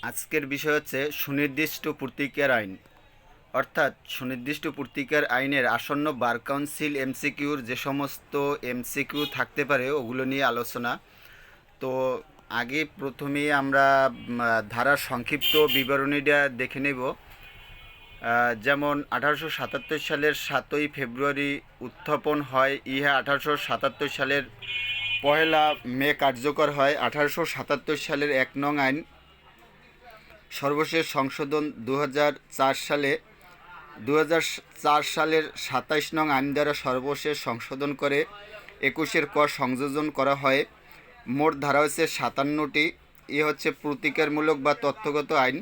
আজকের বিষয় হচ্ছে সুনির্দিষ্ট পূর্তিকার আইন, অর্থাৎ সুনির্দিষ্ট পূর্তিকার আইনের আসন্ন বার কাউন্সিল এমসিকিউর যে সমস্ত এমসিকিউ থাকতে পারে ওগুলো নিয়ে আলোচনা। তো আগে প্রথমেই আমরা ধারার সংক্ষিপ্ত বিবরণীটা দেখে নেব। যেমন 1877 সালের 7ই ফেব্রুয়ারি উত্থাপন হয়, ইহা 1877 সালের 1 মে কার্যকর হয়। 1877 সালের 1 নং আইন সর্বশেষ সংশোধন 2004 সালে সালের 27 নং আইন দ্বারা সর্বশেষ সংশোধন করে 21-এর ক সংযোজন করা হয়। মোট ধারা হচ্ছে 57টি। এ হচ্ছে প্রতিকারমূলক বা তথ্যগত আইন।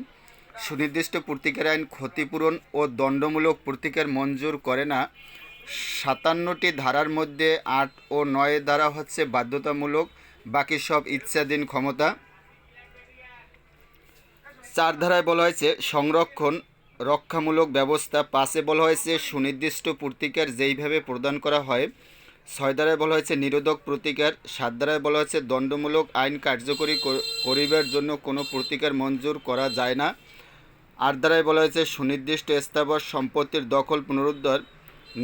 সুনির্দিষ্ট প্রতিকার আইন ক্ষতিপূরণ ও দণ্ডমূলক প্রতিকার মঞ্জুর করে না। 57টি ধারার মধ্যে 8 ও 9 ধারা হচ্ছে বাধ্যতামূলক, বাকি সব ইচ্ছাধীন ক্ষমতা। 4 ধারায় বলা হয়েছে সংরক্ষণ রক্ষামূলক ব্যবস্থা। 5-এ বলা হয়েছে সুনির্দিষ্ট প্রতিকার যেইভাবে প্রদান করা হয়। 6 ধারায় বলা হয়েছে নিরোধক প্রতিকার। 7 ধারায় বলা হয়েছে দণ্ডমূলক আইন কার্যকরী করিবার জন্য কোনো প্রতিকার মঞ্জুর করা যায় না। 8 ধারায় বলা হয়েছে সুনির্দিষ্ট স্থাবর সম্পত্তির দখল পুনরুদ্ধার।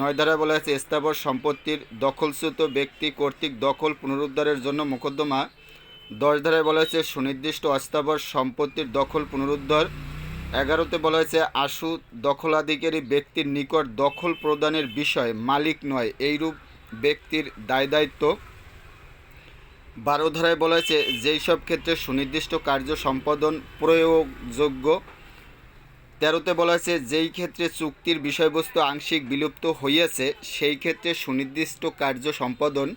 9 ধারায় বলা হয়েছে স্থাবর সম্পত্তির দখলচ্যুত ব্যক্তি কর্তৃক দখল পুনরুদ্ধারের জন্য মোকদ্দমা। 10 ধারায় বলা হয়েছে সুনির্দিষ্ট অস্থাবর সম্পত্তির দখল পুনরুদ্ধার। 11তে বলা হয়েছে আশু দখলাধিকারী ব্যক্তির নিকট দখল প্রদানের বিষয় মালিক নয় এইরূপ ব্যক্তির দায়দায়িত্ব। 12 ধারায় বলা হয়েছে যেই সব ক্ষেত্রে সুনির্দিষ্ট কার্য সম্পাদন প্রয়োগযোগ্য। 13তে বলা হয়েছে যেই ক্ষেত্রে চুক্তির বিষয়বস্তু আংশিক বিলুপ্ত হইয়াছে সেই ক্ষেত্রে সুনির্দিষ্ট কার্য সম্পাদন।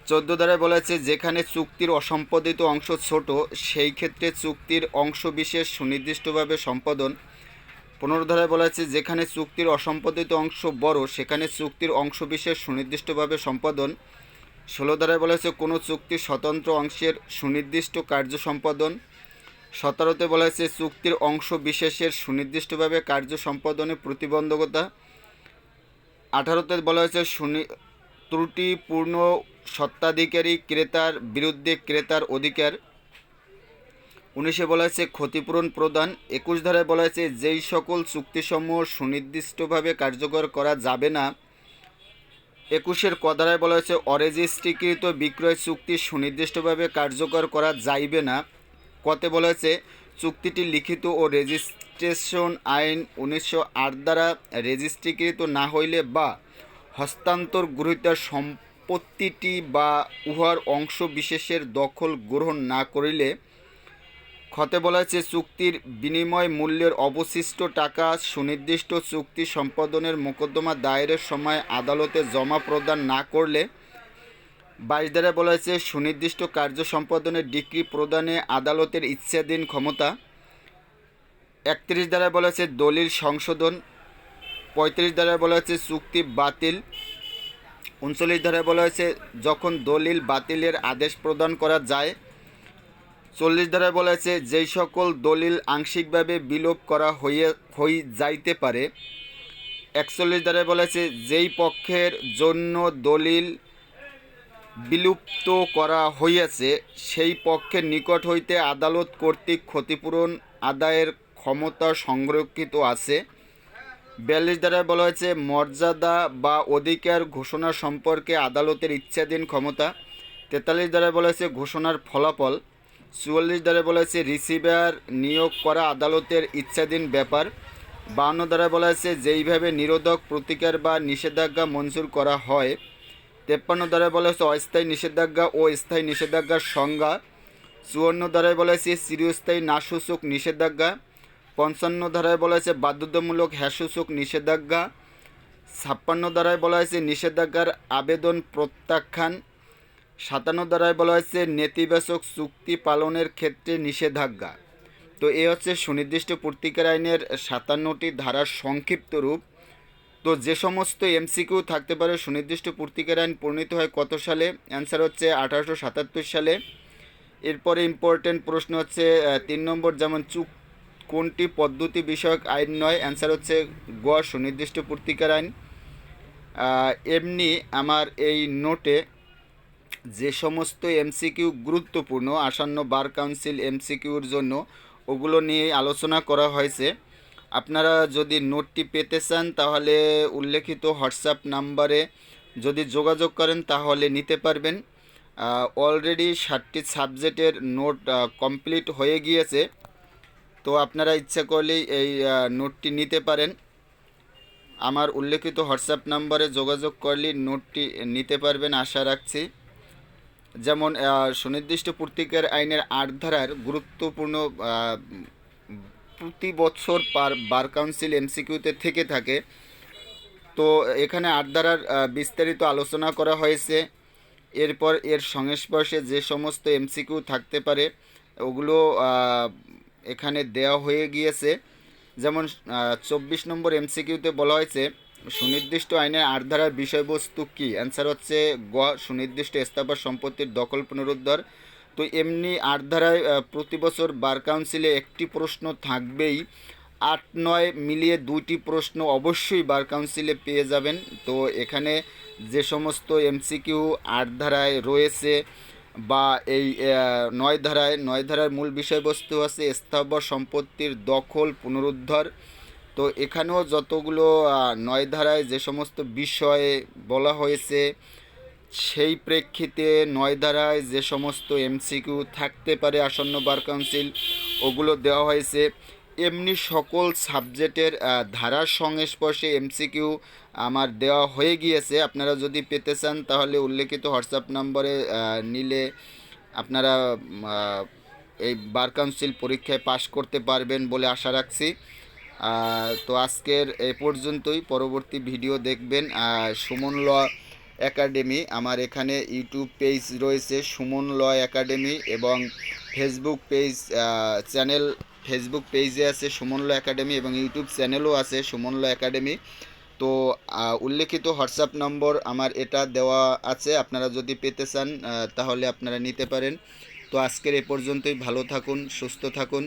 14 ধারায় বলা হয়েছে যেখানে চুক্তির অসম্পাদিত অংশ ছোট সেই ক্ষেত্রে চুক্তির অংশবিশেষ সুনির্দিষ্টভাবে সম্পাদন। 15 ধারায় বলা হয়েছে যেখানে চুক্তির অসম্পাদিত অংশ বড় সেখানে চুক্তির অংশবিশেষ সুনির্দিষ্টভাবে সম্পাদন। 16 ধারায় বলা হয়েছে কোনো চুক্তির স্বতন্ত্র অংশের সুনির্দিষ্ট কার্য সম্পাদন। 17তে বলা হয়েছে চুক্তির অংশ বিশেষের সুনির্দিষ্টভাবে কার্য সম্পাদনে প্রতিবন্ধকতা। 18তে বলা হয়েছে ত্রুটিপূর্ণ স্বত্বাধিকারী ক্রেতার বিরুদ্ধে ক্রেতার অধিকার। 19-এ বলা হয়েছে ক্ষতিপূরণ প্রদান। 21 ধারায় বলা হয়েছে যেই সকল চুক্তিসমূহ সুনির্দিষ্টভাবে কার্যকর করা যাবে না। 21-এর ক ধারায় বলা হয়েছে অরেজিস্ট্রিকৃত বিক্রয় চুক্তি সুনির্দিষ্টভাবে কার্যকর করা যাইবে না। কতে বলা হয়েছে চুক্তিটি লিখিত ও রেজিস্ট্রেশন আইন 1908 দ্বারা রেজিস্ট্রিকৃত না হইলে বা হস্তান্তর গৃহীত সম্পত্তিটি বা উহার অংশ বিশেষের দখল গ্রহণ না করিলে। খতে বলা হয়েছে চুক্তির বিনিময় মূল্যের অবশিষ্ট টাকা সুনির্দিষ্ট চুক্তি সম্পাদনের মোকদ্দমা দায়েরের সময় আদালতে জমা প্রদান না করলে। 22 ধারায় বলা হয়েছে সুনির্দিষ্ট কার্য সম্পাদনের ডিক্রি প্রদানে আদালতের ইচ্ছাধীন ক্ষমতা। 31 ধারায় বলা হয়েছে দলিল সংশোধন। 35 ধারায় বলা হয়েছে চুক্তি বাতিল। 39 ধারায় বলা হয়েছে যখন দলিল বাতিলের আদেশ প্রদান করা যায়। 40 ধারায় বলা হয়েছে যেই সকল দলিল আংশিকভাবে বিলোপ করা হই যাইতে পারে। 41 ধারায় বলা হয়েছে যেই পক্ষের জন্য দলিল বিলুপ্ত করা হইয়াছে সেই পক্ষের নিকট হইতে আদালত কর্তৃক ক্ষতিপূরণ আদায়ের ক্ষমতা সংরক্ষিত আছে। 42 ধারায় বলা হয়েছে মর্যাদা বা অধিকার ঘোষণা সম্পর্কে আদালতের ইচ্ছাধীন ক্ষমতা। 43 ধারায় বলা হয়েছে ঘোষণার ফলাফল। 44 ধারায় বলা হয়েছে রিসিভার নিয়োগ করা আদালতের ইচ্ছাধীন ব্যাপার। 52 ধারায় বলা হয়েছে যেইভাবে নিরোধক প্রতিকার বা নিষেধাজ্ঞা মঞ্জুর করা হয়। 53 ধারায় বলা হয়েছে অস্থায়ী নিষেধাজ্ঞা ও স্থায়ী নিষেধাজ্ঞার সংজ্ঞা। 54 ধারায় বলা হয়েছে চিরস্থায়ী নাসূচক নিষেধাজ্ঞা। 55 ধারায় বলা হয়েছে বাধ্যতামূলক হ্যাসূচক নিষেধাজ্ঞা। 56 ধারায় বলা হয়েছে নিষেধাজ্ঞার আবেদন প্রত্যাখ্যান। 57 ধারায় বলা হয়েছে নেতিবাচক চুক্তি পালনের ক্ষেত্রে নিষেধাজ্ঞা। তো এ হচ্ছে সুনির্দিষ্ট প্রতিকার আইনের 57টি ধারার সংক্ষিপ্ত রূপ। তো যে সমস্ত এমসিকিউ থাকতে পারে সুনির্দিষ্ট প্রতিকার আইন প্রণীত হয় কত সালে? অ্যান্সার হচ্ছে 1877 সালে। এরপরে ইম্পর্টেন্ট প্রশ্ন হচ্ছে 3 নম্বর, যেমন কোনটি পদ্ধতি বিষয়ক আইন নয়? অ্যান্সার হচ্ছে গ সুনির্দিষ্ট প্রতিকার আইন। এমনি আমার এই নোটে যে সমস্ত এমসিকিউ গুরুত্বপূর্ণ আসন্ন বার কাউন্সিল এমসিকিউর জন্য ওগুলো নিয়ে আলোচনা করা হয়েছে। আপনারা যদি নোটটি পেতে চান তাহলে উল্লেখিত হোয়াটসঅ্যাপ নাম্বারে যদি যোগাযোগ করেন তাহলে নিতে পারবেন। অলরেডি 7টি সাবজেক্টের নোট কমপ্লিট হয়ে গিয়েছে, তো আপনারা ইচ্ছা করলেই এই নোটটি নিতে পারেন। আমার উল্লেখিত হোয়াটসঅ্যাপ নাম্বারে যোগাযোগ করলেই নোটটি নিতে পারবেন আশা রাখছি। যেমন সুনির্দিষ্ট পূর্তিকার আইনের 8 ধারার গুরুত্বপূর্ণ প্রতি বছর বার কাউন্সিল এমসিকিউতে থেকে থাকে, তো এখানে 8 ধারার বিস্তারিত আলোচনা করা হয়েছে। এরপর এর সংস্পর্শে যে সমস্ত এমসিকিউ থাকতে পারে ওগুলো এখানে দেওয়া হয়ে গিয়েছে। যেমন 24 নম্বর এমসিকিউতে বলা হয়েছে সুনির্দিষ্ট আইনের 8 ধারার বিষয়বস্তু কী? অ্যান্সার হচ্ছে গ, সুনির্দিষ্ট স্থাবর সম্পত্তির দখল পুনরুদ্ধার। তো এমনি 8 ধারায় প্রতি বছর বার কাউন্সিলে একটি প্রশ্ন থাকবেই, 8-9 মিলিয়ে 2টি প্রশ্ন অবশ্যই বার কাউন্সিলে পেয়ে যাবেন। তো এখানে যে সমস্ত এমসিকিউ 8 ধারায় রয়েছে বা এই 9 ধারার মূল বিষয়বস্তু আছে স্থাবর সম্পত্তির দখল পুনরুদ্ধার। তো এখানেও যতগুলো 9 ধারায় যে সমস্ত বিষয়ে বলা হয়েছে সেই প্রেক্ষিতে 9 ধারায় যে সমস্ত এমসিকিউ থাকতে পারে আসন্ন বার কাউন্সিল ওগুলো দেওয়া হয়েছে। এমনি সকল সাবজেক্টের ধারার সংস্পর্শে এমসিকিউ আমার দেওয়া হয়ে গিয়েছে। আপনারা যদি পেতে চান তাহলে উল্লেখিত হোয়াটসঅ্যাপ নম্বরে নিলে আপনারা এই বার কাউন্সিল পরীক্ষায় পাশ করতে পারবেন বলে আশা রাখছি। তো আজকের এ পর্যন্তই। পরবর্তী ভিডিও দেখবেন সুমন ল একাডেমি। আমার এখানে ইউটিউব পেজ রয়েছে সুমন ল একাডেমি এবং ফেসবুক পেজ চ্যানেল, ফেসবুক পেজে আছে সুমন ল একাডেমি এবং ইউটিউব চ্যানেলও আছে সুমন ল একাডেমি। তো উল্লেখিত হোয়াটসঅ্যাপ নম্বর আমার এটা দেওয়া আছে, আপনারা যদি পেতে চান তাহলে আপনারা নিতে পারেন। তো আজকের এ পর্যন্তই। ভালো থাকুন, সুস্থ থাকুন।